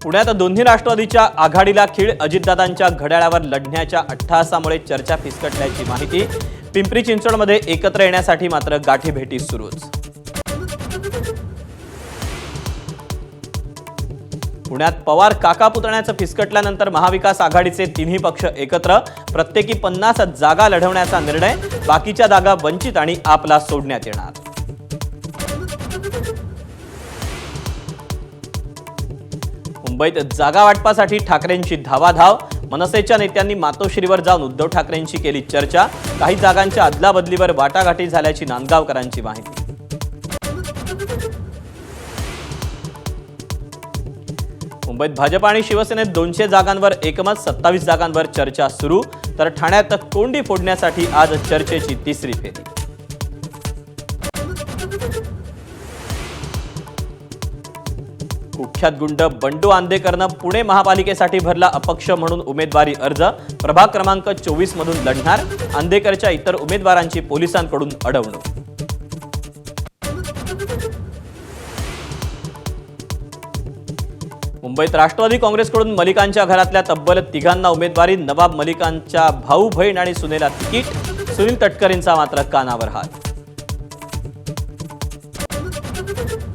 पुण्यात दोन्ही राष्ट्रवादीच्या आघाडीला खीळ, अजितदादांच्या घड्याळावर लढण्याच्या अट्टहासामुळे चर्चा फिसकटल्याची माहिती। पिंपरी चिंचवडमध्ये एकत्र येण्यासाठी मात्र गाठीभेटी सुरूच। पुण्यात पवार काका पुतण्याचं फिसकटल्यानंतर महाविकास आघाडीचे तिन्ही पक्ष एकत्र, प्रत्येकी 50 जागा लढवण्याचा निर्णय। बाकीच्या जागा वंचित आणि आपला सोडण्यात येणार। मुंबईत जागा वाटपासाठी ठाकरेंची धावाधाव। मनसेच्या नेत्यांनी मातोश्रीवर जाऊन उद्धव ठाकरेंची केली चर्चा। काही जागांच्या अदलाबदलीवर वाटाघाटी झाल्याची नांदगावकरांची माहिती। मुंबईत भाजप आणि शिवसेनेत 200 जागांवर एकमत, 27 जागांवर चर्चा सुरू। तर ठाण्यात कोंडी फोडण्यासाठी आज चर्चेची तिसरी फेरी। कुख्यात गुंड बंडू आंदेकरनं पुणे महापालिकेसाठी भरला अपक्ष म्हणून उमेदवारी अर्ज। प्रभाग क्रमांक 24 मधून लढणार। आंदेकरच्या इतर उमेदवारांची पोलिसांकडून अडवणूक। मुंबईत राष्ट्रवादी काँग्रेसकडून मलिकांच्या घरातल्या तब्बल 3 उमेदवारी। नवाब मलिकांच्या भाऊ, बहीण आणि सुनेला तिकीट। सुनील तटकरेंचा मात्र कानावर हात।